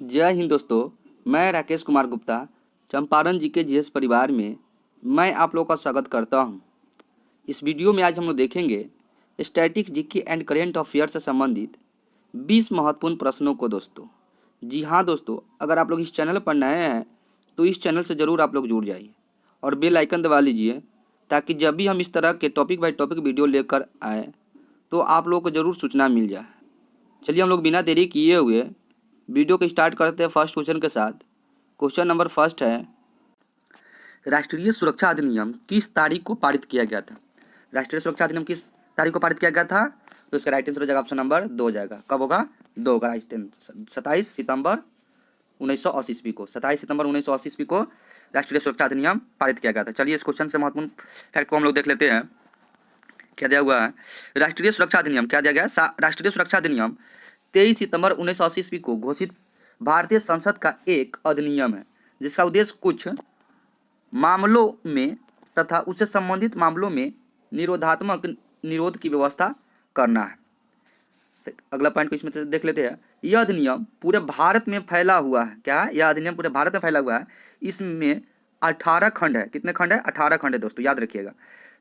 जय हिंद दोस्तों। मैं राकेश कुमार गुप्ता चंपारण जी के जीएस परिवार में मैं आप लोगों का स्वागत करता हूं। इस वीडियो में आज हम लोग देखेंगे static GK and current affair से संबंधित 20 महत्वपूर्ण प्रश्नों को दोस्तों। जी हाँ दोस्तों, अगर आप लोग इस चैनल पर नए हैं तो इस चैनल से ज़रूर आप लोग जुड़ जाइए और बेल आइकन दबा लीजिए ताकि जब भी हम इस तरह के टॉपिक बाय टॉपिक वीडियो लेकर आए तो आप लोगों को ज़रूर सूचना मिल जाए। चलिए हम लोग बिना देरी किए हुए वीडियो को स्टार्ट करते हैं फर्स्ट क्वेश्चन के साथ। क्वेश्चन नंबर फर्स्ट है, राष्ट्रीय सुरक्षा अधिनियम किस तारीख को पारित किया गया था? राष्ट्रीय सुरक्षा अधिनियम किस तारीख को पारित किया गया था? तो इसका राइट आंसर हो जाएगा ऑप्शन नंबर 2 हो जाएगा। कब होगा? 2 का राइट आंसर 27 सितंबर 1980 ईस्वी को। 27 सितंबर 1980 ईस्वी को राष्ट्रीय सुरक्षा अधिनियम पारित किया गया था। चलिए इस क्वेश्चन से महत्वपूर्ण फैक्ट को हम लोग देख लेते हैं। क्या दिया हुआ है? राष्ट्रीय सुरक्षा अधिनियम क्या दिया गया? राष्ट्रीय सुरक्षा अधिनियम 23 सितंबर 1980 ईस्वी को घोषित भारतीय संसद का एक अधिनियम है जिसका उद्देश्य कुछ मामलों में तथा उससे संबंधित मामलों में निरोधात्मक निरोध की व्यवस्था करना है। अगला पॉइंट को इसमें से देख लेते हैं। यह अधिनियम पूरे भारत में फैला हुआ है। क्या है? यह अधिनियम पूरे भारत में फैला हुआ है। इसमें 18 खंड है। कितने खंड है? 18 खंड है दोस्तों, याद रखिएगा।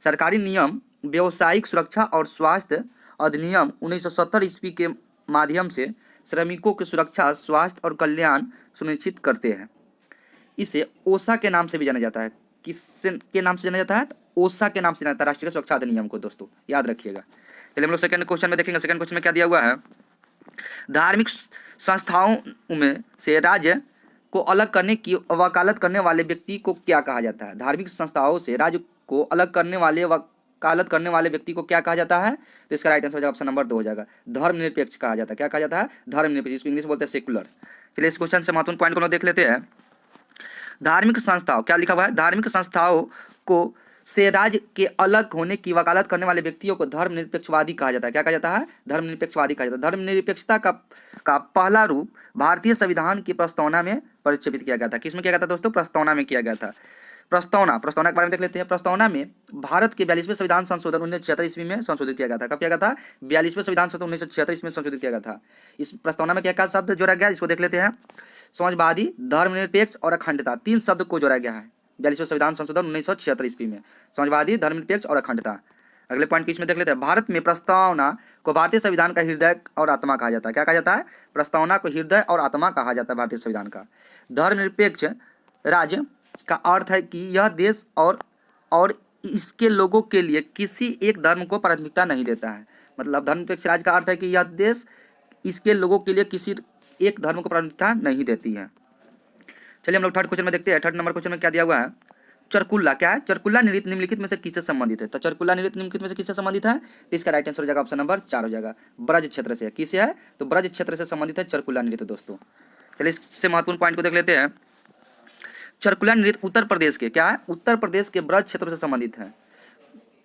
सरकारी नियम व्यावसायिक सुरक्षा और स्वास्थ्य अधिनियम 1970 ईस्वी के माध्यम से श्रमिकों की सुरक्षा, स्वास्थ्य और कल्याण सुनिश्चित करते हैं। इसे ओसा के नाम से भी जाना जाता है। किस के नाम से जाना जाता है? ओसा के नाम से जाना जाता है राष्ट्रीय सुरक्षा अधिनियम को दोस्तों, याद रखिएगा। चलिए हम लोग सेकंड क्वेश्चन में देखेंगे। सेकंड क्वेश्चन में क्या दिया हुआ है? धार्मिक संस्थाओं में से राज्य को अलग करने की वकालत करने वाले व्यक्ति को क्या कहा जाता है? धार्मिक संस्थाओं से राज्य को अलग करने वाले वकालत करने वाले व्यक्ति को क्या कहा जाता है? तो इसका राइट आंसर हो जाएगा ऑप्शन नंबर 2 हो जाएगा। धर्मनिरपेक्ष कहा जाता है। क्या कहा जाता है? धर्मनिरपेक्ष, जिसको इंग्लिश बोलते हैं सेकुलर। चलिए इस क्वेश्चन से महत्वपूर्ण पॉइंट को देख लेते हैं। धार्मिक संस्थाओं, क्या लिखा हुआ है? धार्मिक संस्थाओं को से राज्य के अलग होने की वकालत करने वाले व्यक्तियों को धर्मनिरपेक्षवादी कहा जाता है। क्या कहा जाता है? धर्मनिरपेक्षवादी कहा जाता है। धर्मनिरपेक्षता का पहला रूप भारतीय संविधान की प्रस्तावना में प्रक्षेपित किया गया था। किसमें किया गया था दोस्तों? प्रस्तावना में किया गया था। प्रस्तावना के बारे में देख लेते हैं। प्रस्तावना में भारत के 42वें संविधान संशोधन 1976 ईस्वी में संशोधित किया गया था। कब किया गया था? 42वें संविधान संशोधन 1976 ईस्वी में संशोधित किया गया था। इस प्रस्तावना में क्या क्या शब्द जोड़ा गया, इसको देख लेते हैं। समाजवादी, धर्मनिरपेक्ष और अखंडता, 3 शब्द को जोड़ा गया है 42वें संविधान संशोधन 1976 ईस्वी में। समाजवादी, धर्मनिरपेक्ष और अखंडता। अगले पॉइंट इसमें देख लेते हैं। भारत में प्रस्तावना को भारतीय संविधान का हृदय और आत्मा कहा जाता है। क्या कहा जाता है? प्रस्तावना को हृदय और आत्मा कहा जाता है भारतीय संविधान का। धर्मनिरपेक्ष राज्य का अर्थ है कि यह देश और इसके लोगों के लिए किसी एक धर्म को प्राथमिकता नहीं देता है। मतलब धर्मनिरपेक्ष राज्य का अर्थ है कि यह देश इसके लोगों के लिए किसी एक धर्म को प्राथमिकता नहीं देती है। चलिए हम लोग थर्ड क्वेश्चन में देखते हैं। थर्ड नंबर क्वेश्चन में क्या दिया हुआ है? चरकुल्ला क्या है? चरकुल्ला नृत्य निम्नलिखित में से किससे संबंधित है? तो चरकुल्ला नृत्य निम्नलिखित में से किससे संबंधित है? तो इसका राइट आंसर हो जाएगा ऑप्शन नंबर 4 हो जाएगा। ब्रज क्षेत्र से। किससे है? तो ब्रज क्षेत्र से संबंधित है चरकुल्ला नृत्य दोस्तों। चलिए इससे महत्वपूर्ण पॉइंट को देख लेते हैं। चरकुल्ला नृत्य उत्तर प्रदेश के क्या है? उत्तर प्रदेश के ब्रज क्षेत्र से संबंधित है।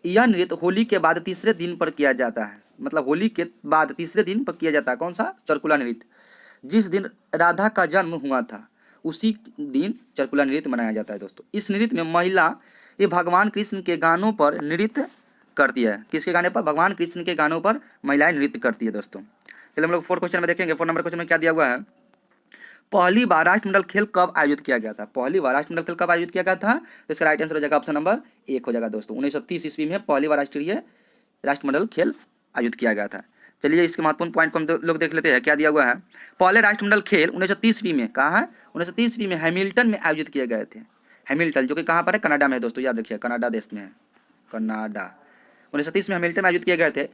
यह नृत्य होली के बाद तीसरे दिन पर किया जाता है। मतलब होली के बाद तीसरे दिन पर किया जाता है। कौन सा? चरकुल्ला नृत्य। जिस दिन राधा का जन्म हुआ था उसी दिन चरकुल्ला नृत्य मनाया जाता है दोस्तों। इस नृत्य में महिला ये भगवान कृष्ण के गानों पर नृत्य करती है। किसके गाने पर? भगवान कृष्ण के गानों पर महिलाएं नृत्य करती है दोस्तों। चलिए हम लोग 4 क्वेश्चन में देखेंगे। 4 नंबर क्वेश्चन में क्या दिया हुआ है? पहली बार राष्ट्रमंडल खेल कब आयोजित किया गया था? पहली बार राष्ट्रमंडल खेल कब आयोजित किया गया था? तो इसका राइट आंसर हो जाएगा ऑप्शन नंबर 1 हो जाएगा दोस्तों। 1930 ईस्वी में पहली बार राष्ट्रमंडल खेल आयोजित किया गया था। चलिए इसके महत्वपूर्ण पॉइंट को हम लोग देख लेते हैं। क्या दिया हुआ है? पहले राष्ट्रमंडल खेल 1930 ईस्वी में कहाँ है? 1930 ईस्वी में हैमिल्टन में आयोजित किए गए थे। हैमिल्टन जो कि कहाँ पर है? कनाडा में है दोस्तों, याद रखिए कनाडा देश में है। कनाडा 1930 में हैमिल्टन में आयोजित किए गए थे।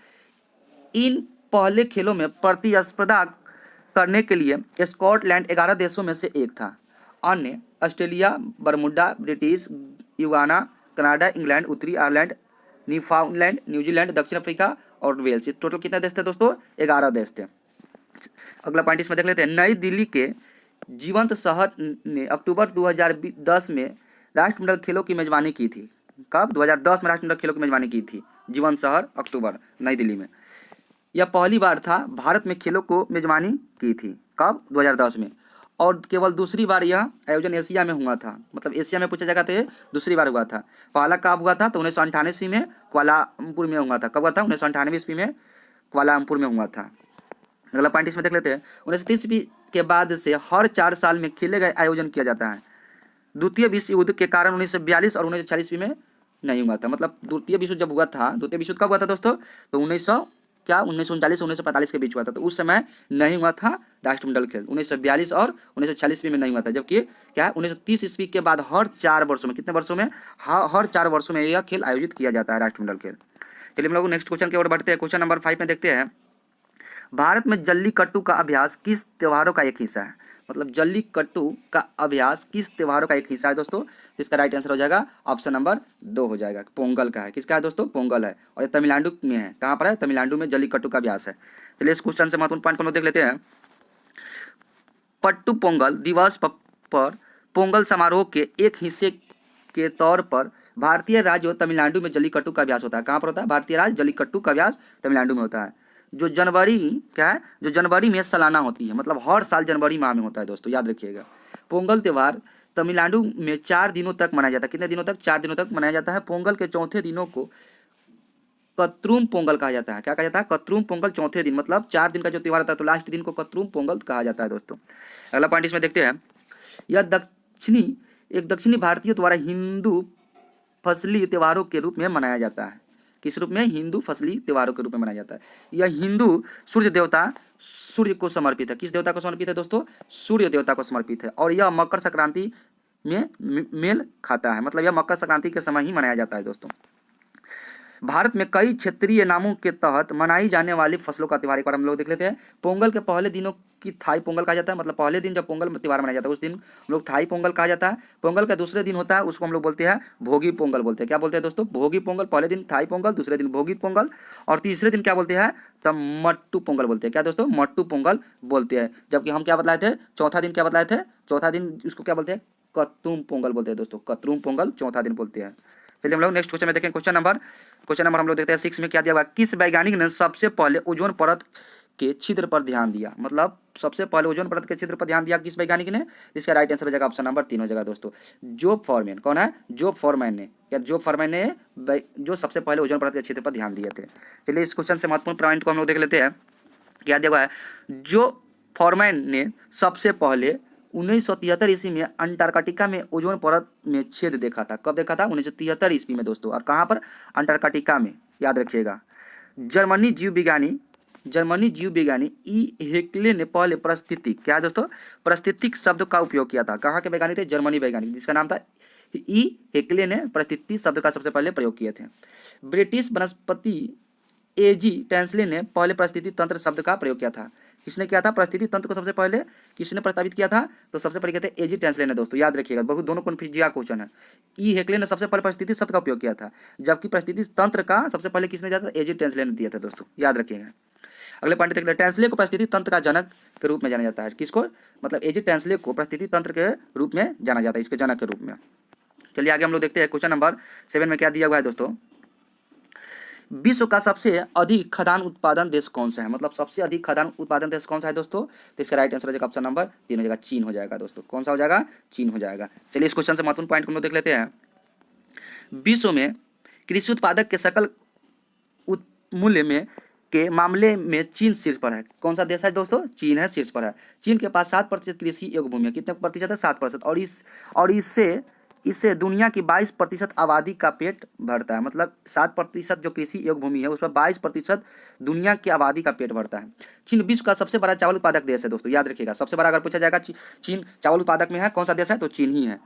इन पहले खेलों में प्रतिस्पर्धा करने के लिए स्कॉटलैंड 11 देशों में से एक था। अन्य Australia, Bermuda, British Guyana, Canada, England, उत्तरी आयरलैंड, न्यूफाउंडलैंड, न्यूजीलैंड, दक्षिण अफ्रीका और वेल्स। टोटल कितने देश थे दोस्तों? 11 देश थे। अगला पॉइंट इसमें देख लेते हैं। नई दिल्ली के जीवंत शहर ने अक्टूबर 2010 में राष्ट्रमंडल खेलों की मेजबानी की थी। कब? 2010 में राष्ट्रमंडल खेलों की मेजबानी की थी। जीवंत शहर अक्टूबर, नई दिल्ली में। यह पहली बार था भारत में खेलों को मेजबानी की थी। कब? 2010 में। और केवल दूसरी बार यह आयोजन एशिया में हुआ था। मतलब एशिया में पूछा जाएगा तो ये दूसरी बार हुआ था। पहला कब हुआ था? तो 1998 ईस्वी में कुआलालंपुर में हुआ था। कब हुआ था? 1998 ईस्वी में कुआलालंपुर में हुआ था। अगला पॉइंट इसमें देख लेते हैं। 1930 ईस्वी के बाद से हर 4 साल में खेले गए आयोजन किया जाता है। द्वितीय विश्व युद्ध के कारण 1942 और 1940 ईस्वी में नहीं हुआ था। मतलब द्वितीय विश्व जब हुआ था, द्वितीय विश्व युद्ध कब हुआ था दोस्तों? तो 1939 से 1945 के बीच हुआ था। तो उस समय नहीं हुआ था राष्ट्रमंडल खेल। 1942 और 1940 ईस्वी में नहीं हुआ था। जबकि क्या है, 1930 ईस्वी के बाद हर 4 वर्षों में, कितने वर्षों में? हर 4 वर्षों में यह खेल आयोजित किया जाता है, राष्ट्रमंडल खेल। चलिए हम लोग नेक्स्ट क्वेश्चन की ओर बढ़ते हैं। क्वेश्चन नंबर 5 में देखते हैं, भारत में जल्लीकट्टू का अभ्यास किस त्योहारों का एक हिस्सा है? मतलब जल्लीकट्टू का अभ्यास किस त्योहारों का एक हिस्सा है दोस्तों? इसका राइट आंसर हो जाएगा ऑप्शन नंबर 2 हो जाएगा, पोंगल का है। किसका है दोस्तों? पोंगल है। और ये तमिलनाडु में है। कहाँ पर है? तमिलनाडु में जल्लीकट्टू का अभ्यास है। चलिए इस क्वेश्चन से महत्वपूर्ण पॉइंट को हम लोग देख लेते हैं। पट्टू पोंगल दिवस पर पोंगल समारोह के एक हिस्से के तौर पर भारतीय राज्य तमिलनाडु में जल्लीकट्टू का अभ्यास होता है। कहाँ पर होता है? भारतीय राज्य जल्लीकट्टू का अभ्यास तमिलनाडु में होता है, जो जनवरी क्या है, जो जनवरी में सालाना होती है। मतलब हर साल जनवरी माह में होता है दोस्तों, याद रखिएगा। पोंगल त्यौहार तमिलनाडु में 4 दिनों तक मनाया जाता है। कितने दिनों तक? 4 दिनों तक मनाया जाता है। पोंगल के चौथे दिनों को कत्रूम पोंगल कहा जाता है। क्या कहा जाता है? कत्रूम पोंगल। चौथे दिन मतलब 4 दिन का जो त्यौहार होता है, तो लास्ट दिन को कत्रूम पोंगल कहा जाता है दोस्तों। अगला पॉइंट इसमें देखते हैं, यह दक्षिणी भारतीय द्वारा हिंदू फसली त्योहारों के रूप में मनाया जाता है। किस रूप में? हिंदू फसली त्योहारों के रूप में मनाया जाता है। यह हिंदू सूर्य देवता सूर्य को समर्पित है। किस देवता को समर्पित है दोस्तों? सूर्य देवता को समर्पित है। और यह मकर संक्रांति में मेल खाता है। मतलब यह मकर संक्रांति के समय ही मनाया जाता है दोस्तों। भारत में कई क्षेत्रीय नामों के तहत मनाई जाने वाली फसलों का त्यौहार एक बार हम लोग देख लेते हैं। पोंगल के पहले दिनों की थाई पोंगल कहा जाता है। मतलब पहले दिन जब पोंगल त्यौहार मनाया जाता है, उस दिन हम लोग थाई पोंगल कहा जाता है। पोंगल का दूसरे दिन होता है, उसको हम लोग बोलते हैं भोगी पोंगल बोलते हैं। क्या बोलते हैं दोस्तों? भोगी पोंगल। पहले दिन थाई पोंगल, दूसरे दिन भोगी पोंगल, और तीसरे दिन क्या बोलते हैं? तब मट्टू पोंगल बोलते हैं। क्या दोस्तों? मट्टू पोंगल बोलते हैं। जबकि हम क्या बतलाए थे? चौथा दिन क्या बतलाए थे? चौथा दिन इसको क्या बोलते हैं? कत्तूम पोंगल बोलते हैं दोस्तों। कत्तूम पोंगल चौथा दिन बोलते हैं। चलिए हम लोग नेक्स्ट क्वेश्चन में देखें। क्वेश्चन नंबर हम लोग देखते हैं 6 में क्या दिया हुआ। किस वैज्ञानिक ने सबसे पहले ओजोन परत के छिद्र पर ध्यान दिया? मतलब सबसे पहले ओजोन परत के छिद्र पर ध्यान दिया किस वैज्ञानिक ने? इसका राइट आंसर हो जाएगा ऑप्शन नंबर 3 हो जाएगा दोस्तों, जोब फॉरमैन। कौन है? जोब फॉरमैन ने। या जोब फॉरमैन ने जो सबसे पहले ओजोन परत के छिद्र पर ध्यान दिए थे। चलिए इस क्वेश्चन से महत्वपूर्ण पॉइंट को हम लोग देख लेते हैं। क्या दिया हुआ है? जो फॉरमैन ने सबसे पहले 1973 ईस्वी में अंटार्कटिका में ओजोन परत में छेद देखा था। कब देखा था? 1973 ईस्वी में दोस्तों। और कहाँ पर? अंटार्कटिका में, याद रखिएगा। जर्मनी जीव विज्ञानी ई हेक्ले ने पहले परिस्थितिक, क्या है दोस्तों? परिस्थितिक शब्द का उपयोग किया था। कहाँ के वैज्ञानिक थे? जर्मनी वैज्ञानिक, जिसका नाम था ई हेक्ले ने परिस्थिति शब्द का सबसे पहले प्रयोग किए थे। ब्रिटिश वनस्पति एजी टेंसले ने पहले परिस्थिति तंत्र शब्द का प्रयोग किया था। किसने किया था? परिस्थिति तंत्र को सबसे पहले किसने प्रस्तावित किया था? तो सबसे पहले कहते हैं एजी टेंसले ने दोस्तों, याद रखिएगा। बहुत दोनों कन्फ्यूजिया क्वेश्चन है। ई हेक्ले ने सबसे पहले परिस्थिति शब्द का उपयोग किया था, जबकि परिस्थिति तंत्र का सबसे पहले किसने दिया था? एजी टेंसले ने दिया था दोस्तों, याद रखिएगा। अगले पॉइंट देख लेते हैं। टेंसले को परिस्थिति तंत्र का जनक के रूप में जाना जाता है। किसको? मतलब एजी टेंसले को परिस्थिति तंत्र के रूप में जाना जाता है, इसके जनक के रूप में। चलिए आगे हम लोग देखते हैं। क्वेश्चन नंबर 7 में क्या दिया हुआ है दोस्तों? विश्व का सबसे अधिक खाद्यान्न उत्पादन देश कौन सा है? मतलब सबसे अधिक खाद्यान्न उत्पादन देश कौन सा है दोस्तों? तो इसका राइट आंसर हो जाएगा ऑप्शन नंबर 3 हो जाएगा, चीन हो जाएगा दोस्तों। कौन सा हो जाएगा? चीन हो जाएगा। चलिए इस क्वेश्चन से महत्वपूर्ण पॉइंट को हम लोग देख लेते हैं। विश्व में कृषि उत्पादक के सकल मूल्य में के मामले में चीन शीर्ष पर है। कौन सा देश है दोस्तों? चीन है, शीर्ष पर है। चीन के पास 7% कृषि योग्य भूमि है। कितने प्रतिशत है? 7%। और इससे दुनिया की 22% आबादी का पेट भरता है। मतलब 7% जो कृषि योग्य भूमि है, उस पर 22% दुनिया की आबादी का पेट भरता है। चीन विश्व का सबसे बड़ा चावल उत्पादक देश है दोस्तों, याद रखिएगा। सबसे बड़ा अगर पूछा जाएगा चीन चावल उत्पादक में है, कौन सा देश है? तो चीन ही है।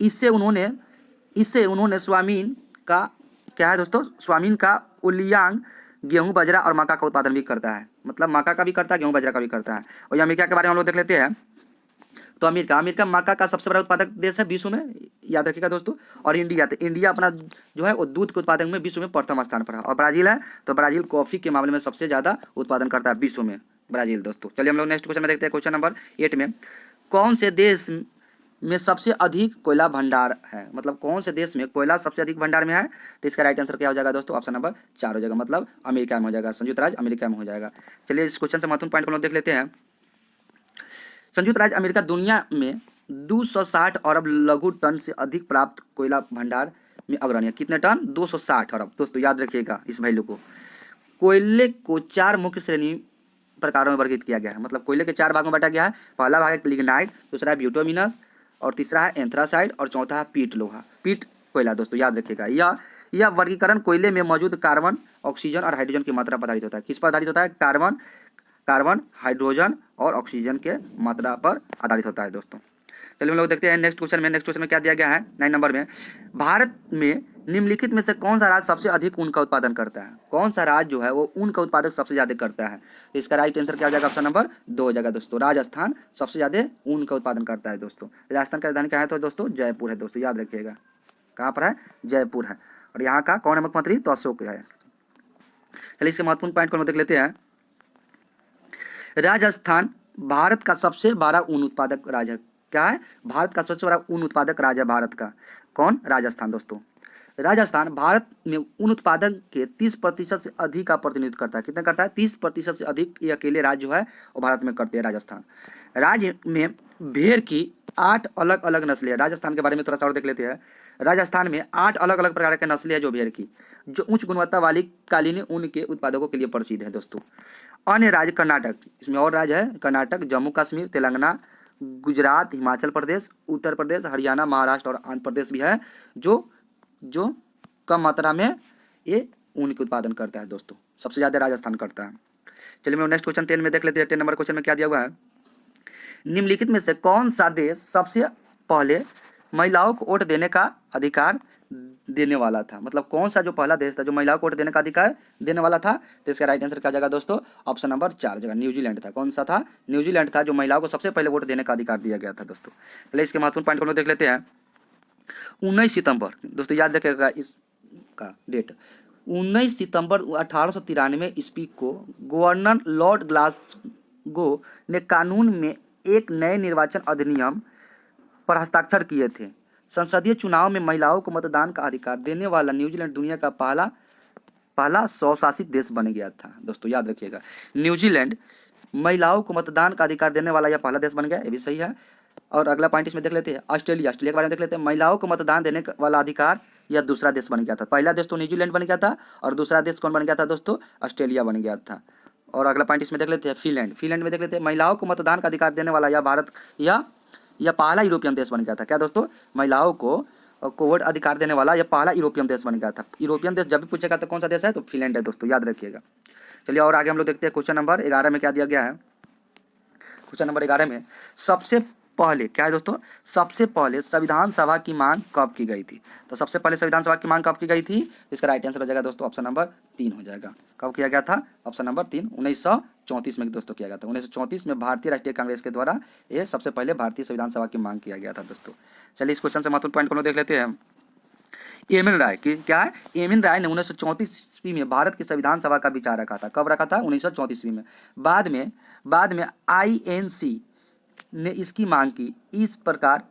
इससे उन्होंने स्वामीन का, क्या है दोस्तों? स्वामीन का उलियांग गेहूं, बाजरा और मक्का का उत्पादन भी करता है। मतलब मक्का का भी करता है, गेहूं बाजरा का भी करता है। और ये अमेरिका के बारे में हम लोग देख लेते हैं। तो अमेरिका मक्का का सबसे बड़ा उत्पादक देश है विश्व में, याद रखिएगा दोस्तों। और इंडिया, तो इंडिया अपना जो है वो दूध के उत्पादन में विश्व में प्रथम स्थान पर है। और ब्राजील है, तो ब्राजील कॉफी के मामले में सबसे ज्यादा उत्पादन करता है विश्व में, ब्राजील दोस्तों। चलिए हम लोग नेक्स्ट क्वेश्चन में देखते हैं। क्वेश्चन नंबर 8 में कौन से देश में सबसे अधिक कोयला भंडार है? मतलब कौन से देश में कोयला सबसे अधिक भंडार में है? तो इसका राइट आंसर क्या हो जाएगा दोस्तों? ऑप्शन नंबर 4 हो जाएगा, मतलब अमेरिका में हो जाएगा, संयुक्त राज्य अमेरिका में हो जाएगा। चलिए इस क्वेश्चन से महत्वपूर्ण पॉइंट को हम लोग देख लेते हैं। संयुक्त राज्य अमेरिका दुनिया में 260 अरब लघु टन से अधिक प्राप्त कोयला भंडार में अग्रणी है। कितने टन? 260 अरब दोस्तों, याद रखिएगा इस वैल्यू को। कोयले को 4 मुख्य श्रेणी प्रकारों में वर्गीकृत किया गया है। मतलब कोयले के 4 भागों में बांटा गया है। पहला भाग है लिग्नाइट, दूसरा है ब्यूटोमिनस, और तीसरा है एंथ्रासाइड, और चौथा है पीट लोहा, पीट कोयला। दोस्तों याद रखिएगा, यह वर्गीकरण कोयले में मौजूद कार्बन, ऑक्सीजन और हाइड्रोजन की मात्रा पर आधारित होता है। किस पर आधारित होता है? कार्बन, हाइड्रोजन और ऑक्सीजन के मात्रा पर आधारित होता है दोस्तों। चलिए हम लोग देखते हैं नेक्स्ट क्वेश्चन में क्या दिया गया है 9 नंबर में। भारत में निम्नलिखित में से कौन सा राज्य सबसे अधिक ऊन का उत्पादन करता है? कौन सा राज्य जो है वो ऊन का उत्पादक सबसे ज्यादा करता है? तो इसका राइट आंसर क्या हो जाएगा? ऑप्शन नंबर 2 हो जाएगा दोस्तों। राजस्थान सबसे ज्यादा ऊन का उत्पादन करता है दोस्तों। राजस्थान का राजधानी क्या है? तो दोस्तों जयपुर है दोस्तों, याद रखिएगा। कहाँ पर है? जयपुर है। और यहाँ का कौन है मुख्यमंत्री? तो अशोक है। चलिए इसके महत्वपूर्ण पॉइंट को हम देख लेते हैं। राजस्थान भारत का सबसे बड़ा ऊन उत्पादक राज्य है। क्या है? भारत का सबसे बड़ा ऊन उत्पादक राज्य है भारत का। कौन? राजस्थान दोस्तों। राजस्थान भारत में ऊन उत्पादन के 30% से अधिक का प्रतिनिधित्व करता है। कितना करता है? 30% से अधिक ये अकेले राज्य जो है वो भारत में करते हैं राजस्थान। राज्य में भेड़ की 8 अलग अलग नस्लें हैं। राजस्थान के बारे में थोड़ा सा और देख लेते हैं। राजस्थान में 8 अलग अलग प्रकार के नस्लें हैं जो भेड़ की, जो उच्च गुणवत्ता वाली कालीनी ऊन के उत्पादकों के लिए प्रसिद्ध है दोस्तों। अन्य राज्य कर्नाटक, इसमें और राज्य है कर्नाटक, जम्मू कश्मीर, तेलंगाना, गुजरात, हिमाचल प्रदेश, उत्तर प्रदेश, हरियाणा, महाराष्ट्र और आंध्र प्रदेश भी है जो कम मात्रा में ये ऊन के उत्पादन करता है दोस्तों। सबसे ज़्यादा राजस्थान करता है। चलिए मैं नेक्स्ट क्वेश्चन 10 में देख लेते हैं। 10 नंबर क्वेश्चन में क्या दिया हुआ है? निम्नलिखित में से कौन सा देश सबसे पहले महिलाओं को वोट देने का अधिकार देने वाला था? मतलब कौन सा जो पहला देश था जो महिलाओं को वोट देने का अधिकार देने वाला था? तो इसका राइट आंसर क्या हो जाएगा दोस्तों? ऑप्शन नंबर 4 जगह न्यूजीलैंड था। कौन सा था? न्यूजीलैंड था जो महिलाओं को सबसे पहले वोट देने का अधिकार दिया गया था दोस्तों। पहले इसके महत्वपूर्ण पॉइंट को हम देख लेते हैं। 19 सितंबर दोस्तों याद रखिएगा इसका डेट। 19 सितंबर 1893 ईस्वी को गवर्नर लॉर्ड ग्लासगो ने कानून में एक नए निर्वाचन अधिनियम पर हस्ताक्षर किए थे। संसदीय चुनाव में महिलाओं को मतदान का अधिकार देने वाला न्यूजीलैंड दुनिया का पहला स्वशासित देश बन गया था दोस्तों, याद रखिएगा। न्यूजीलैंड महिलाओं को मतदान का अधिकार देने वाला यह पहला देश बन गया, ये भी सही है। और अगला पॉइंट इसमें देख लेते हैं। ऑस्ट्रेलिया के बारे में देख लेते हैं। महिलाओं को मतदान देने वाला अधिकार यह दूसरा देश बन गया था। पहला देश तो न्यूजीलैंड बन गया था और दूसरा देश कौन बन गया था दोस्तों? ऑस्ट्रेलिया बन गया था। और अगला पॉइंट इसमें देख लेते हैं। फिनलैंड में देख लेते हैं। महिलाओं को मतदान का अधिकार देने वाला यह पहला यूरोपियन देश बन गया था। क्या दोस्तों? महिलाओं को वोट अधिकार देने वाला यह पहला यूरोपियन देश बन गया था। यूरोपियन देश जब भी पूछेगा तो कौन सा देश है? तो फिनलैंड है दोस्तों, याद रखिएगा। चलिए और आगे हम लोग देखते हैं। क्वेश्चन नंबर 11 में क्या दिया गया है? क्वेश्चन नंबर 11 में सबसे पहले क्या है दोस्तों? सबसे पहले संविधान सभा की मांग कब की गई थी? तो सबसे पहले संविधान सभा की मांग कब की गई थी? इसका राइट आंसर हो जाएगा दोस्तों ऑप्शन नंबर 3 हो जाएगा। कब किया गया था? ऑप्शन नंबर 3 1934 में दोस्तों किया गया था। 1934 में भारतीय राष्ट्रीय कांग्रेस के द्वारा ये सबसे पहले भारतीय संविधान सभा की मांग किया गया था दोस्तों। चलिए इस क्वेश्चन से महत्वपूर्ण पॉइंट को देख लेते हैं। एमिन राय की क्या है? एमिन राय ने 1934 ईस्वी में भारत की संविधान सभा का विचार रखा था। कब रखा था? 1934 ईस्वी में। बाद में INC ने इसकी मांग की। इस प्रकार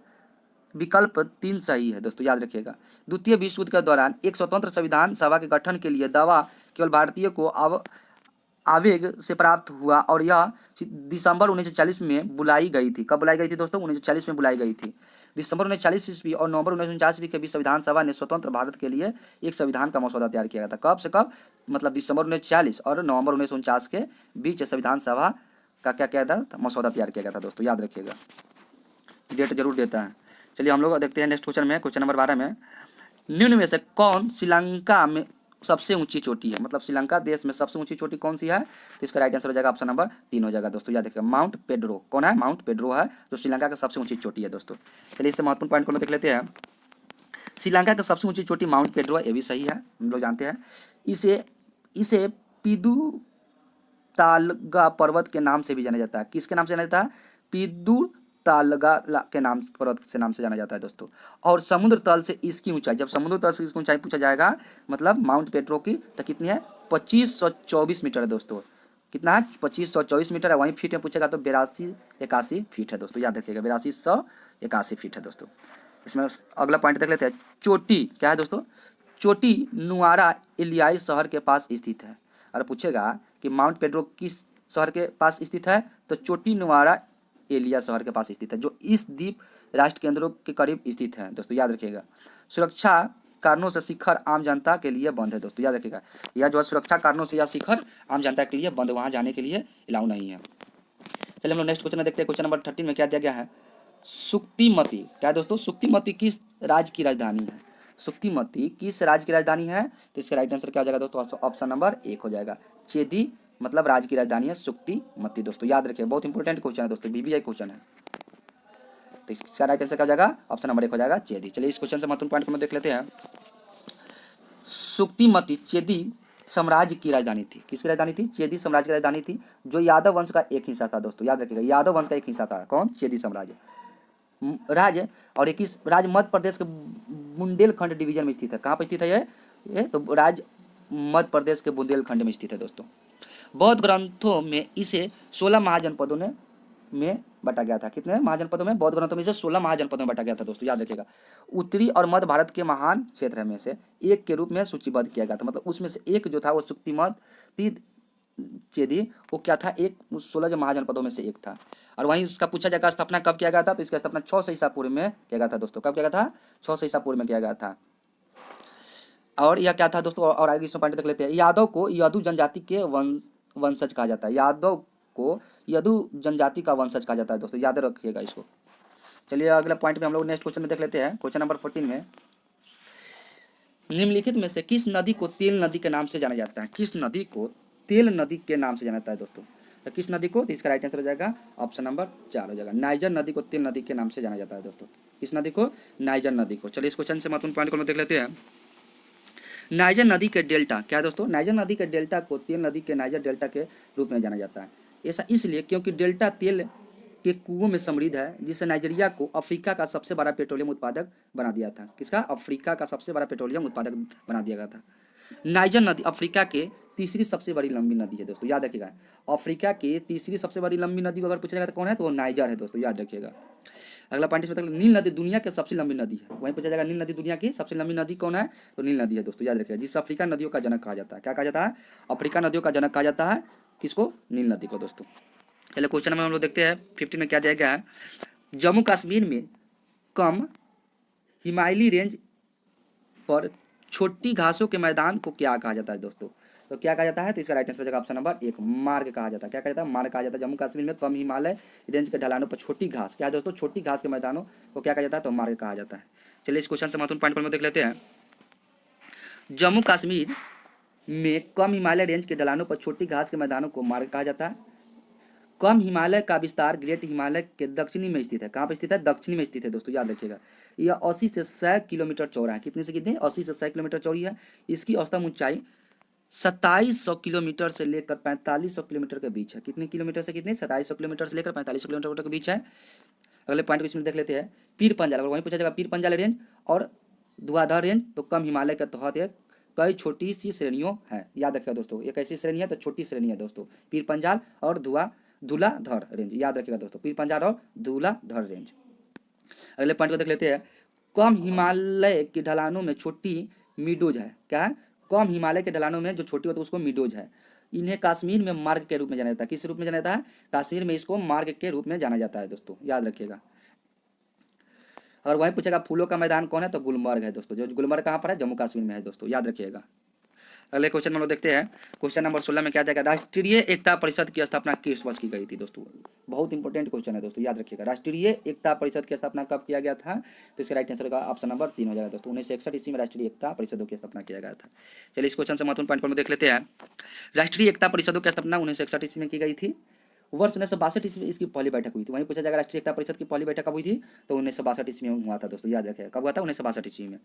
विकल्प 3 सही है दोस्तों, याद रखिएगा। द्वितीय विश्व युद्ध के दौरान एक स्वतंत्र संविधान सभा के गठन के लिए दावा केवल भारतीय को आवेग से प्राप्त हुआ और यह दिसंबर 1940 में बुलाई गई थी। कब बुलाई गई थी दोस्तों? 1940 में बुलाई गई थी। दिसंबर 1940 ईस्वी और नवंबर 1949 ईस्वी के बीच संविधान सभा ने स्वतंत्र भारत के लिए एक संविधान का मसौदा तैयार किया गया था। कब से कब? मतलब दिसंबर 1940 और नवंबर 1949 के बीच संविधान सभा का क्या किया था? मसौदा तैयार किया गया था दोस्तों, याद रखिएगा। डेट जरूर देता है। चलिए हम लोग देखते हैं नेक्स्ट क्वेश्चन में। क्वेश्चन नंबर 12 में निम्न में से कौन श्रीलंका में सबसे ऊंची चोटी है? मतलब श्रीलंका देश में सबसे ऊंची चोटी कौन सी है? तो इसका राइट आंसर हो जाएगा ऑप्शन नंबर 3 हो जाएगा दोस्तों, याद रखिएगा। Mount Pedro. कौन है? माउंट पेड्रो है जो श्रीलंका का सबसे ऊंची चोटी है दोस्तों। चलिए इससे महत्वपूर्ण पॉइंट को देख लेते हैं। श्रीलंका का सबसे ऊंची चोटी माउंट पेड्रो है, ये भी सही है, हम लोग जानते हैं। इसे पिदू तालगा पर्वत के नाम से भी जाना जाता है। किसके नाम से जाना जाता है? पिदू तालगा के पर्वत से नाम से जाना जाता है दोस्तों। और समुद्र तल से इसकी ऊंचाई, जब समुद्र तल से इसकी ऊंचाई पूछा जाएगा मतलब माउंट पेड्रो की, तो कितनी है? 2524 मीटर है दोस्तों। कितना है? 2524 मीटर है। वहीं फीट में पूछेगा तो 8281 फीट है दोस्तों, याद रखिएगा। 8281 फीट है दोस्तों। इसमें अगला पॉइंट देख लेते हैं। चोटी क्या है दोस्तों? चोटी नुआरा इलियाई शहर के पास स्थित है। और पूछेगा कि माउंट पेड्रो किस शहर के पास स्थित है, तो चोटी नुआरा एलिया शहर के पास स्थित है, जो इस द्वीप राष्ट्र केंद्रों के करीब स्थित है दोस्तों, याद रखिएगा। सुरक्षा कारणों से शिखर आम जनता के लिए बंद है दोस्तों, याद रखिएगा। यह जो है सुरक्षा कारणों से यह शिखर आम जनता के लिए बंद, वहाँ जाने के लिए अलाउ नहीं है। चलिए हम लोग नेक्स्ट क्वेश्चन में देखते हैं। क्वेश्चन नंबर 13 में क्या दिया गया है, सुक्तिमती, क्या है दोस्तों, सुक्तिमती किस राज्य की राजधानी है? सुक्तिमती किस राज्य की राजधानी है? तो इसका राइट आंसर क्या हो जाएगा दोस्तों, ऑप्शन नंबर 1 हो जाएगा। चेदी मतलब राज्य की राजधानी है सुक्तिमती दोस्तों, याद रखिए, बहुत इंपॉर्टेंट क्वेश्चन है दोस्तों, बीबीआई क्वेश्चन है। तो इसका राइट आंसर क्या हो जाएगा, ऑप्शन नंबर 1 हो जाएगा चेदी। चलिए इस क्वेश्चन से महत्वपूर्ण पॉइंट को हम देख लेते हैं। सुक्तिमती चेदी साम्राज्य की राजधानी थी, किसकी राजधानी थी? चेदी साम्राज्य की राजधानी थी, जो यादव वंश का एक हिस्सा था दोस्तों, याद रखिएगा, यादव वंश का एक हिस्सा था, कौन? चेदी साम्राज्य राज्य। और एक राज्य मध्य प्रदेश के बुंदेलखंड डिवीजन में स्थित है। कहाँ पर स्थित है ये तो राज्य मध्य प्रदेश के बुंदेलखंड में स्थित है दोस्तों। बौद्ध ग्रंथों में इसे 16 महाजनपदों में बांटा गया था। कितने महाजनपदों में? बौद्ध ग्रंथों में इसे 16 महाजनपदों में बांटा गया था दोस्तों, याद रखिएगा। उत्तरी और मध्य भारत के महान क्षेत्र में से एक के रूप में सूचीबद्ध किया गया था, मतलब उसमें से एक जो था वो सुक्तिमती चेदी वो क्या था, एक 16 जो महाजनपदों में से एक था। और वहीं उसका पूछा जाएगा स्थापना कब किया गया था, तो इसका स्थापना 600 ईसा पूर्व में किया गया था दोस्तों। कब किया गया था? 600 ईसा पूर्व में किया गया था। और यह क्या था दोस्तों, और आगे इसमें पॉइंट देख लेते हैं। यादव को यदु जनजाति के वंशज कहा जाता है, यादव को यदु जनजाति का वंशज कहा जाता है दोस्तों, याद रखिएगा इसको। चलिए अगला पॉइंट में हम लोग नेक्स्ट क्वेश्चन में देख लेते हैं। क्वेश्चन नंबर 14 में निम्नलिखित में से किस नदी को तेल नदी के नाम से जाना जाता है? किस नदी को तेल नदी के नाम से जाना जाता है दोस्तों? तो किस नदी को? तो इसका राइट आंसर हो जाएगा ऑप्शन नंबर 4 हो जाएगा। नाइजर नदी को तेल नदी के नाम से जाना जाता है दोस्तों। किस नदी को? नाइजर नदी को। चलिए इस क्वेश्चन से महत्वपूर्ण पॉइंट को हम देख लेते हैं। नाइजर नदी के डेल्टा, क्या दोस्तों? नाइजर नदी के डेल्टा को तेल नदी के नाइजर डेल्टा के रूप में जाना जाता है। ऐसा इसलिए क्योंकि डेल्टा तेल के कुओं में समृद्ध है, जिससे नाइजीरिया को अफ्रीका का सबसे बड़ा पेट्रोलियम उत्पादक बना दिया था। किसका? अफ्रीका का सबसे बड़ा पेट्रोलियम उत्पादक बना दिया गया था। नाइजर नदी अफ्रीका के तीसरी सबसे बड़ी लंबी नदी है दोस्तों, याद रखिएगा। अफ्रीका की तीसरी सबसे बड़ी लंबी नदी अगर पूछा जाएगा तो कौन है, तो वो नाइजर है दोस्तों, याद रखिएगा। अगला पॉइंट इसमें नील नदी दुनिया की सबसे लंबी नदी है, वहीं पूछा जाएगा नील नदी दुनिया की सबसे लंबी नदी कौन है, तो नील नदी है दोस्तों, याद रखिएगा। जिस अफ्रीका नदियों का जनक कहा जाता है, क्या कहा जाता है? अफ्रीका नदियों का जनक कहा जाता है, किसको? नील नदी को दोस्तों। चलिए क्वेश्चन में हम लोग देखते हैं 15 में क्या दिया गया है। जम्मू कश्मीर में कम हिमालयी रेंज पर छोटी घासों के मैदान को क्या कहा जाता है दोस्तों? तो क्या कहा जाता है, तो इसका राइट आंसर हो जाएगा ऑप्शन नंबर 1 मार्ग कहा जाता है। क्या कहा जाता है? मार्ग कहा जाता है। जम्मू कश्मीर में कम हिमालय रेंज के ढलानों पर छोटी घास, क्या है दोस्तों? छोटी घास के मैदानों को क्या कहा जाता है, तो मार्ग कहा जाता है। चलिए इस क्वेश्चन से महत्वपूर्ण पॉइंट पर देख लेते हैं। जम्मू कश्मीर में कम हिमालय रेंज के ढलानों पर छोटी घास के मैदानों को मार्ग कहा जाता है। कम हिमालय का विस्तार ग्रेट हिमालय के दक्षिणी में स्थित है। कहाँ पर स्थित है? दक्षिणी में स्थित है दोस्तों, याद रखिएगा। यह 80 से 100 किलोमीटर चौड़ा है। कितने से कितने? 80 से 100 किलोमीटर चौड़ी है। इसकी औसतन ऊंचाई 2700 किलोमीटर से लेकर 4500 किलोमीटर के बीच है। कितने किलोमीटर से कितने? 2700 किलोमीटर से लेकर 4500 किलोमीटर के बीच है। अगले पॉइंट को इसमें देख लेते हैं। पीर पंजाल, अगर वहीं पूछा जाएगा पीर पंजाल रेंज और धुआंधार रेंज, तो कम हिमालय के तहत एक कई छोटी सी श्रेणियों है, याद रखिएगा दोस्तों। एक ऐसी श्रेणी है तो छोटी श्रेणी है दोस्तों, पीर पंजाल और धूलाधर रेंज, याद रखिएगा दोस्तों, पीर पंजाल और धूलाधर रेंज। अगले पॉइंट को देख लेते हैं। कम हिमालय के ढलानों में छोटी मीडोज है, क्या है? कम हिमालय के ढलानों में जो छोटी होती है उसको मीडोज है। इन्हें कश्मीर में मार्ग के रूप में जाना जाता है। किस रूप में जाना जाता है? कश्मीर में इसको मार्ग के रूप में जाना जाता है दोस्तों, याद रखिएगा। और वहीं पूछेगा फूलों का मैदान कौन है, तो गुलमर्ग है दोस्तों, जो गुलमर्ग कहाँ पर है? जम्मू कश्मीर में है दोस्तों, याद रखिएगा। अगले क्वेश्चन में हम लोग देखते हैं। क्वेश्चन नंबर 16 में क्या जाएगा, राष्ट्रीय एकता परिषद की स्थापना किस वर्ष की गई थी दोस्तों? बहुत इंपॉर्टेंट क्वेश्चन है दोस्तों, याद रखिएगा। राष्ट्रीय एकता परिषद की स्थापना कब किया गया था? तो इसका राइट आंसर का ऑप्शन नंबर 3 हो जाएगा दोस्तों। 1961 ईस्वी में राष्ट्रीय एकता परिषदों की स्थापना किया गया था। चलिए इस क्वेश्चन से महत्वपूर्ण पॉइंट को देख लेते हैं। राष्ट्रीय एकता परिषदों की स्थापना 1961 ईस्वी में की गई थी। वर्ष 1962 ईस्वी में इसकी पहली बैठक हुई थी। वहीं पूछा जाएगा राष्ट्रीय एकता परिषद की पहली बैठक कब हुई थी? तो 1962 ईस्वी में हुआ था दोस्तों, याद रखिएगा। कब हुआ था? 1962 ईस्वी में।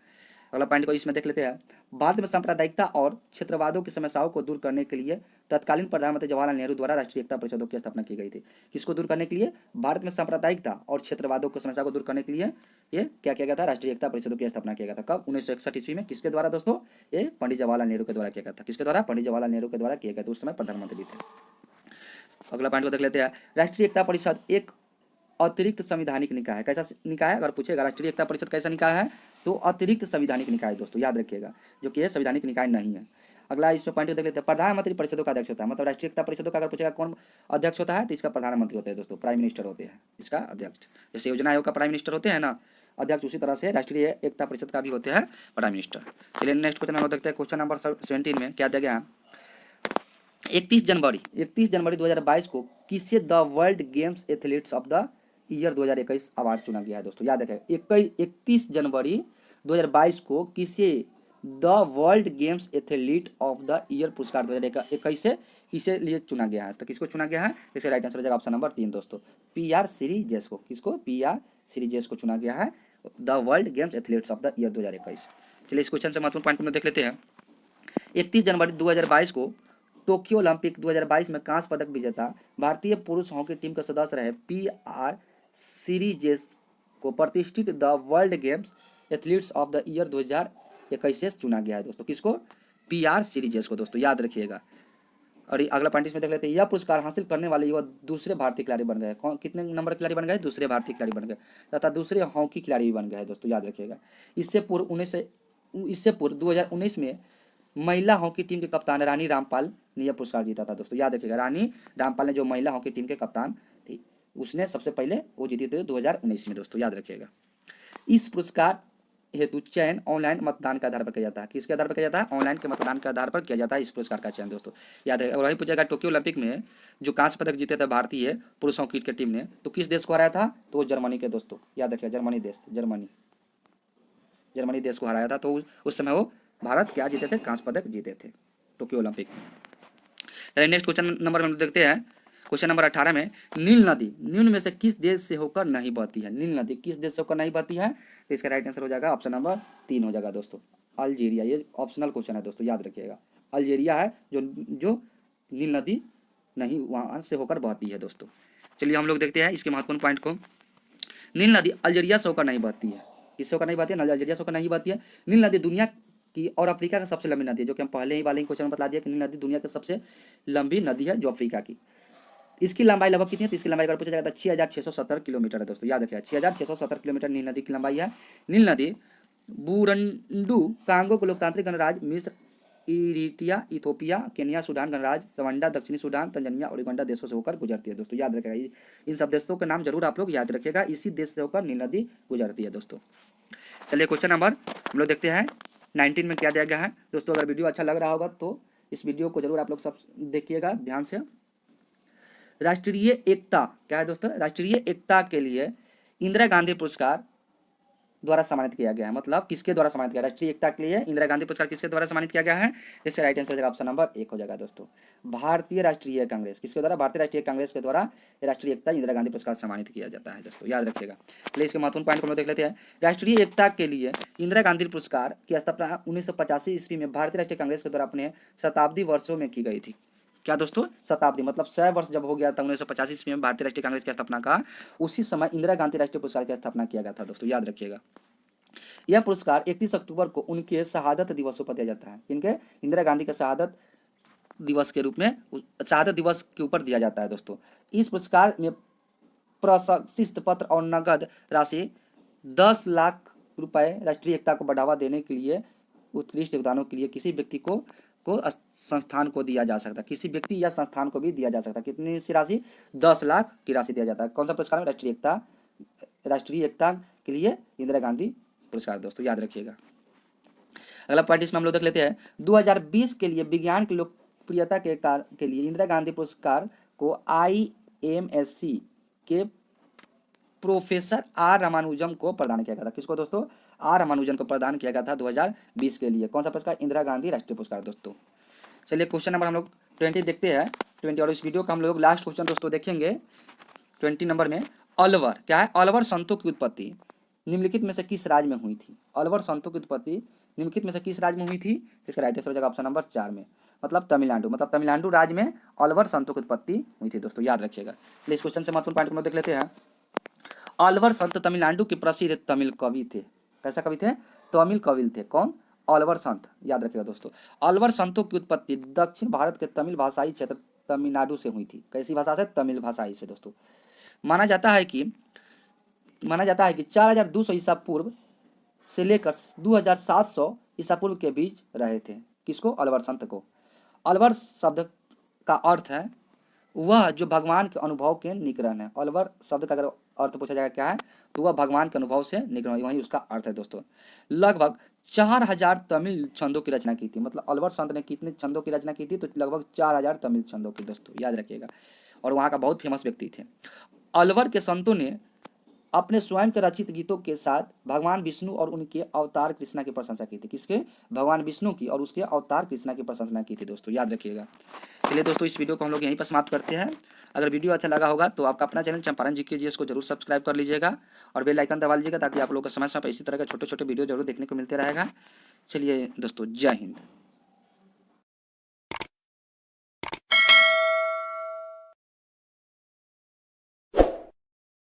अगला पॉइंट को इसमें देख लेते हैं। भारत में सांप्रदायिकता और क्षेत्रवादों की समस्याओं को दूर करने के लिए तत्कालीन प्रधानमंत्री जवाहरलाल नेहरू द्वारा राष्ट्रीय एकता परिषदों की स्थापना की गई थी। किसको दूर करने के लिए? भारत में सांप्रदायिकता और क्षेत्रवादों की समस्या को दूर करने के लिए ये क्या किया गया था? राष्ट्रीय एकता परिषदों की स्थापना किया गया था। कब? 1961 ईस्वी में। किसके द्वारा दोस्तों? ये पंडित जवाहरलाल नेहरू के द्वारा किया गया था। किसके द्वारा? पंडित जवाहरलाल नेहरू के द्वारा किया गया था, उस समय प्रधानमंत्री थे। अगला पॉइंट को देख लेते हैं। राष्ट्रीय एकता परिषद एक अतिरिक्त संवैधानिक निकाय है। कैसा निकाय है? अगर पूछेगा राष्ट्रीय एकता परिषद कैसा निकाय है, तो अतिरिक्त संवैधानिक निकाय दोस्तों, याद रखिएगा, जो कि संवैधानिक निकाय नहीं है। अगला इसमें पॉइंट देख लेते हैं। प्रधानमंत्री परिषदों का अध्यक्ष होता है, मतलब राष्ट्रीय एकता परिषदों का अगर पूछेगा कौन अध्यक्ष होता है, तो इसका प्रधानमंत्री होते हैं दोस्तों, प्राइम मिनिस्टर होते हैं इसका अध्यक्ष। जैसे योजना आयोग का प्राइम मिनिस्टर होते हैं ना, अध्यक्ष उसी तरह से राष्ट्रीय एकता परिषद का भी होते हैं प्राइम मिनिस्टर। चलिए नेक्स्ट क्वेश्चन हम देखते हैं। क्वेश्चन नंबर 17 में क्या दिया गया है? 31 जनवरी 2022 को किसे the world games athletes of the year 2021 award चुना गया है दोस्तों? याद रखेगा 31 जनवरी 2022 को किसे the world games athlete of the year पुरस्कार 2021 से किसे लिए चुना गया है? तो किसको चुना गया है? इसका राइट आंसर हो जाएगा ऑप्शन नंबर 3 दोस्तों, PR सीरीजेस को। किसको? PR सीरीजेस को चुना गया है the world games athletes of the year 2021। चलिए इस क्वेश्चन से महत्वपूर्ण पॉइंट को देख लेते हैं। 31 जनवरी 2022 को टोक्यो ओलंपिक 2022 में कांस्य पदक विजेता भारतीय पुरुष हॉकी टीम के सदस्य रहे PR सीरीजेस को प्रतिष्ठित the world games athletes of the year 2021 से चुना गया है दोस्तों। किसको? PR सीरीजेस को दोस्तों, याद रखिएगा। और अगला पॉइंट इसमें देख लेते हैं। यह पुरस्कार हासिल करने वाले युवा दूसरे भारतीय खिलाड़ी बन गए। कौन? कितने नंबर खिलाड़ी बन गए? दूसरे भारतीय खिलाड़ी बन गए तथा दूसरे हॉकी खिलाड़ी भी बन गए दोस्तों, याद रखिएगा। इससे पूर्व 2019 में महिला हॉकी टीम के कप्तान रानी रामपाल ने यह पुरस्कार जीता था दोस्तों, याद रखिएगा। रानी रामपाल ने जो महिला हॉकी टीम के कप्तान थी, उसने सबसे पहले वो जीती थी 2019 में दोस्तों, याद रखिएगा। इस पुरस्कार हेतु चयन ऑनलाइन मतदान के आधार पर किया जाता है। किसके आधार पर किया जाता है? ऑनलाइन के मतदान के आधार पर किया जाता है इस पुरस्कार का चयन दोस्तों, याद रखिएगा। और वही पूछेगा टोक्यो ओलंपिक में जो कांस्य पदक जीते थे भारतीय पुरुष हॉकी की टीम ने, तो किस देश को हराया था? तो वो जर्मनी के दोस्तों, याद रखिएगा। जर्मनी देश को हराया था। तो उस समय वो भारत क्या जीते थे? कांस्य पदक जीते थे टोक्यो ओलंपिक में। नेक्स्ट क्वेश्चन नंबर हम देखते हैं। क्वेश्चन नंबर 18 में नील नदी निम्न में से किस देश से होकर नहीं बहती है? नील नदी किस देश से होकर नहीं बहती है? तो इसका राइट आंसर हो जाएगा ऑप्शन नंबर 3 हो जाएगा दोस्तों, अल्जीरिया। ये ऑप्शनल क्वेश्चन है दोस्तों, याद रखिएगा। अल्जीरिया है जो नील नदी नहीं वहाँ से होकर बहती है दोस्तों। चलिए हम लोग देखते हैं इसके महत्वपूर्ण पॉइंट को। नील नदी अल्जीरिया से होकर नहीं बहती है। किससे होकर नहीं बहती है? अल्जीरिया से होकर नहीं बहती है। नील नदी दुनिया की और अफ्रीका का सबसे लंबी नदी है, जो कि हम पहले ही वाले क्वेश्चन में बता दिया कि नील नदी दुनिया की सबसे लंबी नदी है जो अफ्रीका की। इसकी लंबाई लगभग कितनी है? तो इसकी लंबाई अगर पूछा जाएगा तो 6670 किलोमीटर है दोस्तों, याद रखिएगा। 6670 किलोमीटर नील नदी की लंबाई है। नील नदी बुरुंडी, कांगो को लोकतांत्रिक गणराज्य, मिस्र, इरिट्रिया, इथोपिया, केन्या, सूडान गणराज्य, रवांडा, दक्षिणी सूडान, तंजानिया और युगांडा देशों से होकर गुजरती है दोस्तों, याद रखिएगा। इन सब देशों के नाम जरूर आप लोग याद रखिएगा। इसी देश से होकर नील नदी गुजरती है दोस्तों। चलिए क्वेश्चन नंबर हम लोग देखते हैं 19 में क्या दिया गया है दोस्तों। अगर वीडियो अच्छा लग रहा होगा तो इस वीडियो को जरूर आप लोग सब देखिएगा ध्यान से। राष्ट्रीय एकता क्या है दोस्तों? राष्ट्रीय एकता के लिए इंदिरा गांधी पुरस्कार द्वारा सम्मानित किया गया है। मतलब किसके द्वारा सम्मानित किया? राष्ट्रीय एकता के लिए इंदिरा गांधी पुरस्कार किसके द्वारा सम्मानित किया गया है? इससे राइट आंसर हो जाएगा ऑप्शन नंबर 1 हो जाएगा दोस्तों, भारतीय राष्ट्रीय कांग्रेस। किसके द्वारा? भारतीय राष्ट्रीय कांग्रेस के द्वारा राष्ट्रीय एकता इंदिरा गांधी पुरस्कार सम्मानित किया जाता है दोस्तों, याद रखिएगा। चलिए इसके महत्वपूर्ण पॉइंट को हम देख लेते हैं। राष्ट्रीय एकता के लिए इंदिरा गांधी पुरस्कार की स्थापना 1985 ईस्वी में भारतीय राष्ट्रीय कांग्रेस के द्वारा अपने शताब्दी वर्षों में की गई थी। क्या दोस्तों? शताब्दी मतलब 100 वर्ष जब हो गया था 1985 ईस्वी में भारतीय राष्ट्रीय कांग्रेस की स्थापना का, उसी समय इंदिरा गांधी राष्ट्रीय पुरस्कार की स्थापना किया गया था दोस्तों, याद रखिएगा। यह पुरस्कार 31 अक्टूबर को उनके शहादत दिवसों पर दिया जाता है। इनके इंदिरा गांधी के शहादत दिवस के रूप में, शहादत दिवस के ऊपर दिया जाता है दोस्तों। इस पुरस्कार में प्रशस्ति पत्र और नगद राशि 10 लाख रुपए राष्ट्रीय एकता को बढ़ावा देने के लिए उत्कृष्ट योगदानों के लिए किसी व्यक्ति को संस्थान को दिया जा सकता है। किसी व्यक्ति या संस्थान को भी दिया जा सकता है। कितनी सी राशि? 10 लाख की राशि दिया जाता है। कौन सा पुरस्कार है? राष्ट्रीय एकता के लिए इंदिरा गांधी पुरस्कार दोस्तों, याद रखिएगा। अगला पॉइंट इसमें हम लोग देख लेते हैं। 2020 के लिए विज्ञान की लोकप्रियता के लिए इंदिरा गांधी पुरस्कार को IMSC के प्रोफेसर R रामानुजम को प्रदान किया गया था। किसको दोस्तों? R रामानुजन को प्रदान किया गया था 2020 के लिए। कौन सा पुरस्कार? इंदिरा गांधी राष्ट्रीय पुरस्कार दोस्तों। चलिए क्वेश्चन नंबर हम लोग 20 देखते हैं। 20 और इस वीडियो का हम लोग लास्ट क्वेश्चन दोस्तों देखेंगे 20 नंबर में। अलवर क्या है? अलवर संतों की उत्पत्ति निम्नलिखित में से किस राज्य में हुई थी? अलवर संतों की उत्पत्ति निम्नलिखित में से किस राज्य में हुई थी? इसका राइट आंसर हो जाएगा ऑप्शन नंबर 4 में, मतलब तमिलनाडु। मतलब तमिलनाडु राज्य में अलवर संतों की उत्पत्ति हुई थी दोस्तों, याद रखिएगा। चलिए इस क्वेश्चन से महत्वपूर्ण पॉइंट को देख लेते हैं। अलवर संत तमिलनाडु के प्रसिद्ध तमिल कवि थे। कैसा कवि थे? तमिल कवि थे। कौन? अलवर संत, याद रखिएगा दोस्तों। अलवर संतों की उत्पत्ति दक्षिण भारत के तमिल भाषाई क्षेत्र तमिलनाडु से हुई थी। कैसी भाषा से? तमिल भाषाई से दोस्तों। माना जाता है कि 4200 ईसा पूर्व से लेकर 2700 ईसा पूर्व के बीच रहे थे। किसको? अलवर संत को। अलवर शब्द का अर्थ है वह जो भगवान के अनुभव के निकरण है। अलवर शब्द का अगर अर्थ पूछा जाएगा क्या है, तो वह भगवान के अनुभव से निकला, वही उसका अर्थ है दोस्तों। लगभग 4000 तमिल छंदों की रचना की थी, मतलब अलवर संत ने कितने छंदों की रचना की थी, तो लगभग 4000 तमिल छंदों की दोस्तों, याद रखिएगा। और वहाँ का बहुत फेमस व्यक्ति थे। अलवर के संतों ने अपने स्वयं के रचित गीतों के साथ भगवान विष्णु और उनके अवतार कृष्णा की प्रशंसा की थी। किसके? भगवान विष्णु की और उसके अवतार कृष्णा की प्रशंसा की थी दोस्तों, याद रखिएगा। चलिए दोस्तों, इस वीडियो को हम लोग यहीं पर समाप्त करते हैं। अगर वीडियो अच्छा लगा होगा तो आपका अपना चैनल चंपारण जीके जीएस को जरूर सब्सक्राइब कर लीजिएगा और बेल आइकन दबा लीजिएगा, ताकि आप लोगों को समय समय पर इसी तरह के छोटे छोटे वीडियो जरूर देखने को मिलते रहेगा। चलिए दोस्तों, जय हिंद।